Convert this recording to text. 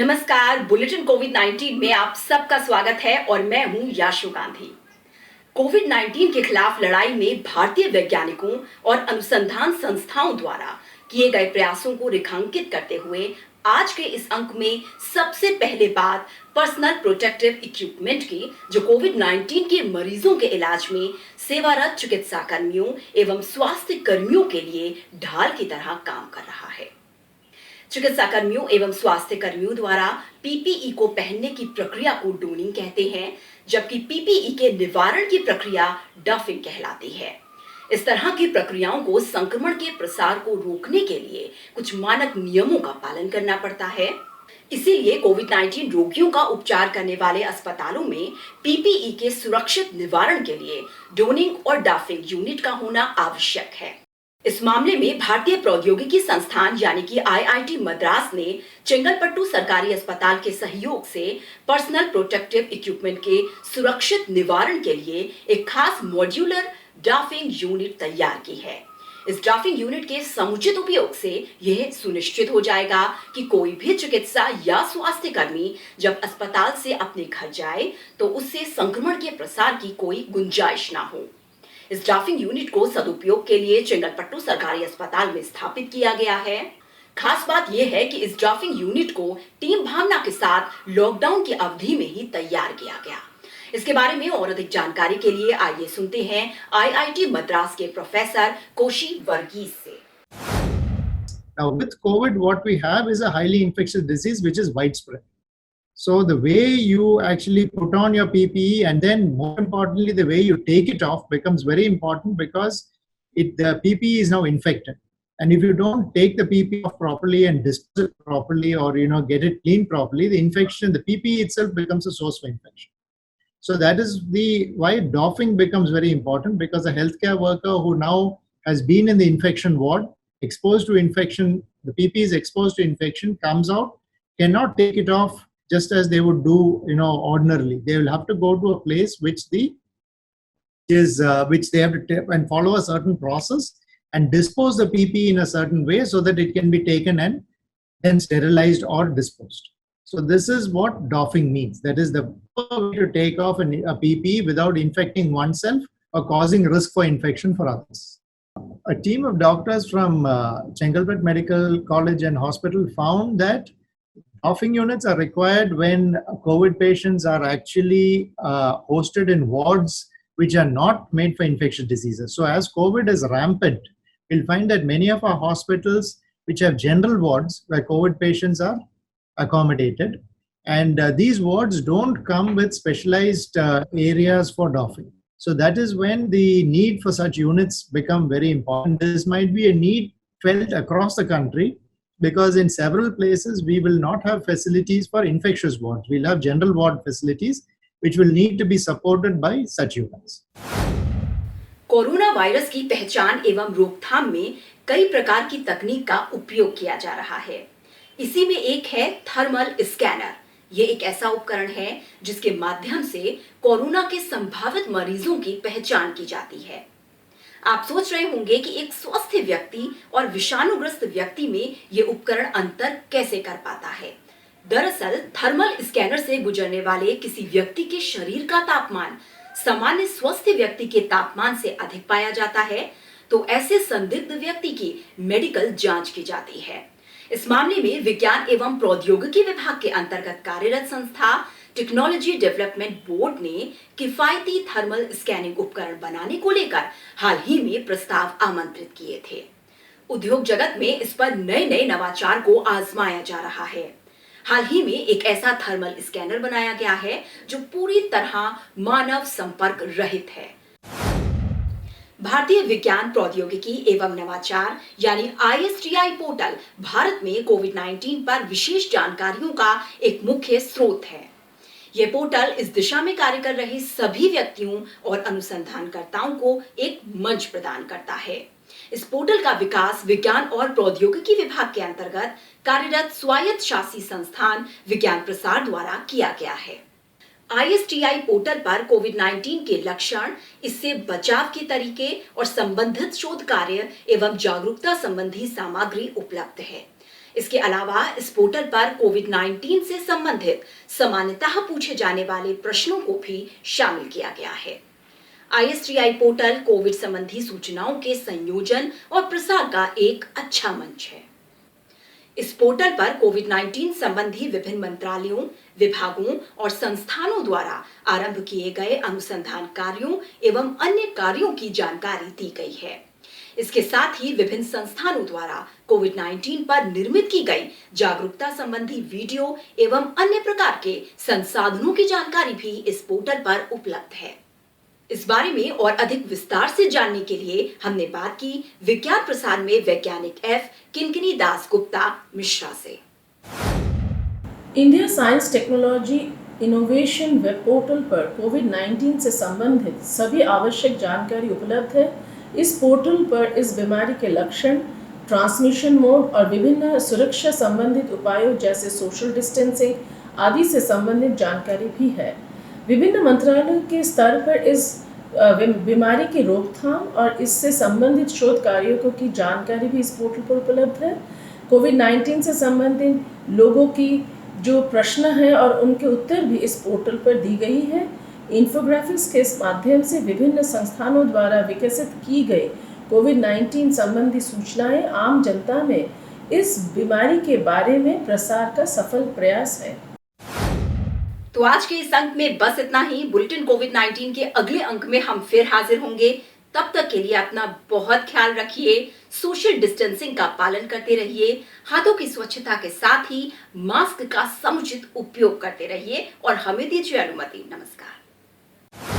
नमस्कार, bulletin Covid 19 में आप सबका स्वागत है और मैं हूं याशु गांधी। कोविड 19 के खिलाफ लड़ाई में भारतीय वैज्ञानिकों और अनुसंधान संस्थाओं द्वारा किए गए प्रयासों को रेखांकित करते हुए आज के इस अंक में सबसे पहले बात पर्सनल प्रोटेक्टिव इक्विपमेंट की, जो कोविड 19 के मरीजों के इलाज में सेवारत चिकित्सा कर्मियों एवं स्वास्थ्य कर्मियों के लिए ढाल की तरह काम कर रहा है। चिकित्सा कर्मियों एवं स्वास्थ्य कर्मियों द्वारा पीपीई को पहनने की प्रक्रिया को डोनिंग कहते हैं, जबकि पीपीई के निवारण की प्रक्रिया डफिंग कहलाती है। इस तरह की प्रक्रियाओं को संक्रमण के प्रसार को रोकने के लिए कुछ मानक नियमों का पालन करना पड़ता है। इसीलिए कोविड 19 रोगियों का उपचार करने वाले अस्पतालों में पीपीई के सुरक्षित निवारण के लिए डोनिंग और डफिंग यूनिट का होना आवश्यक है। इस मामले में भारतीय प्रौद्योगिकी संस्थान यानी कि आईआईटी मद्रास ने चेंगलपट्टू सरकारी अस्पताल के सहयोग से पर्सनल प्रोटेक्टिव इक्विपमेंट के सुरक्षित निवारण के लिए एक खास मॉड्यूलर ड्राफिंग यूनिट तैयार की है। इस ड्राफिंग यूनिट के समुचित उपयोग से यह सुनिश्चित हो जाएगा कि कोई भी चिकित्सा या स्वास्थ्य कर्मी जब अस्पताल से अपने घर जाए तो उससे संक्रमण के प्रसार की कोई गुंजाइश ना हो। इस ड्राफिंग यूनिट को सदुपयोग के लिए चेंगलपट्टू सरकारी अस्पताल में स्थापित किया गया है। खास बात यह है कि इस ड्राफिंग यूनिट को टीम भावना के साथ लॉकडाउन की अवधि में ही तैयार किया गया। इसके बारे में और अधिक जानकारी के लिए आइए सुनते हैं आईआईटी मद्रास के प्रोफेसर कोशी वर्गीस से। Now with COVID, what we have is a highly infectious disease which is widespread. So the way you actually put on your PPE and then more importantly, the way you take it off becomes very important because the PPE is now infected. And if you don't take the PPE off properly and dispose it properly or get it cleaned properly, the infection, the PPE itself becomes a source for infection. So that is why doffing becomes very important, because a healthcare worker who now has been in the infection ward, exposed to infection, the PPE is exposed to infection, comes out, cannot take it off just as they would do, ordinarily. They will have to go to a place which they have to take and follow a certain process and dispose the PPE in a certain way so that it can be taken and then sterilized or disposed. So this is what doffing means. That is the way to take off a PPE without infecting oneself or causing risk for infection for others. A team of doctors from Chengalpet Medical College and Hospital found that doffing units are required when COVID patients are actually hosted in wards which are not made for infectious diseases. So as COVID is rampant, we'll find that many of our hospitals which have general wards where COVID patients are accommodated, and these wards don't come with specialized areas for doffing. So that is when the need for such units become very important. This might be a need felt across the country, because in several places we will not have facilities for infectious wards. We'll have general ward facilities which will need to be supported by such units. Corona virus की पहचान एवं रोकथाम में कई प्रकार की तकनीक का उपयोग किया जा रहा है। इसी में एक है थर्मल स्कैनर। ये एक ऐसा उपकरण है जिसके माध्यम से कोरोना के संभावित मरीजों की पहचान की जाती है। आप सोच रहे होंगे कि एक स्वस्थ व्यक्ति और विषाणुग्रस्त व्यक्ति में ये उपकरण अंतर कैसे कर पाता है। दरअसल थर्मल स्कैनर से गुजरने वाले किसी व्यक्ति के शरीर का तापमान सामान्य स्वस्थ व्यक्ति के तापमान से अधिक पाया जाता है, तो ऐसे संदिग्ध व्यक्ति की मेडिकल जांच की जाती है। इस मामले में विज्ञान एवं प्रौद्योगिकी विभाग के अंतर्गत कार्यरत संस्था टेक्नोलॉजी डेवलपमेंट बोर्ड ने किफायती थर्मल स्कैनिंग उपकरण बनाने को लेकर हाल ही में प्रस्ताव आमंत्रित किए थे। उद्योग जगत में इस पर नए नवाचार को आजमाया जा रहा है। हाल ही में एक ऐसा थर्मल स्कैनर बनाया गया है जो पूरी तरह मानव संपर्क रहित है। भारतीय विज्ञान प्रौद्योगिकी एवं नवाचार यानी ISTI पोर्टल भारत में कोविड 19 पर विशेष जानकारियों का एक मुख्य स्रोत है। यह पोर्टल इस दिशा में कार्य कर रहे सभी व्यक्तियों और अनुसंधानकर्ताओं को एक मंच प्रदान करता है। इस पोर्टल का विकास विज्ञान और प्रौद्योगिकी विभाग के अंतर्गत कार्यरत स्वायत्त शासी संस्थान विज्ञान प्रसार द्वारा किया गया है। ISTI पोर्टल पर कोविड 19 के लक्षण, इससे बचाव के तरीके और संबंधित शोध कार्य एवं जागरूकता संबंधी सामग्री उपलब्ध है। इसके अलावा इस पोर्टल पर कोविड-19 से संबंधित सामान्यतः पूछे जाने वाले प्रश्नों को भी शामिल किया गया है। ISTI पोर्टल कोविड संबंधी सूचनाओं के संयोजन और प्रसार का एक अच्छा मंच है। इस पोर्टल पर कोविड-19 संबंधी विभिन्न मंत्रालयों, विभागों और संस्थानों द्वारा आरंभ किए गए अनुसंधान कार्यों एवं अन्य कार्यों की जानकारी दी गई है। इसके साथ ही विभिन्न संस्थानों द्वारा कोविड-19 पर निर्मित की गई जागरूकता संबंधी वीडियो एवं अन्य प्रकार के संसाधनों की जानकारी भी इस पोर्टल पर उपलब्ध है। इस बारे में और अधिक विस्तार से जानने के लिए हमने बात की विज्ञान प्रसार में वैज्ञानिक एफ किनकिनी दास गुप्ता मिश्रा से। India science technology innovation web portal पर कोविड-19 से संबंधित सभी आवश्यक जानकारी उपलब्ध है। इस पोर्टल पर इस बीमारी के लक्षण, ट्रांसमिशन मोड और विभिन्न सुरक्षा संबंधित उपायों जैसे सोशल डिस्टेंसिंग आदि से संबंधित जानकारी भी है। विभिन्न मंत्रालयों के स्तर पर इस बीमारी की रोकथाम और इससे संबंधित शोध कार्यों की जानकारी भी इस पोर्टल पर उपलब्ध है। कोविड-19 से संबंधित लोगों की जो प्रश्न है और उनके उत्तर भी इस पोर्टल पर दी गई है। इन्फोग्राफिक्स के माध्यम से विभिन्न संस्थानों द्वारा विकसित की गई कोविड-19 संबंधी सूचनाएं आम जनता में इस बीमारी के बारे में प्रसार का सफल प्रयास है। तो आज के इस अंक में बस इतना ही। बुलेटिन कोविड-19 के अगले अंक में हम फिर हाजिर होंगे। तब तक के लिए अपना बहुत ख्याल रखिए, सोशल डिस्टेंसिंग का पालन करते रहिए, हाथों की स्वच्छता के साथ ही मास्क का समुचित उपयोग करते रहिए और हमें दीजिए अनुमति। नमस्कार।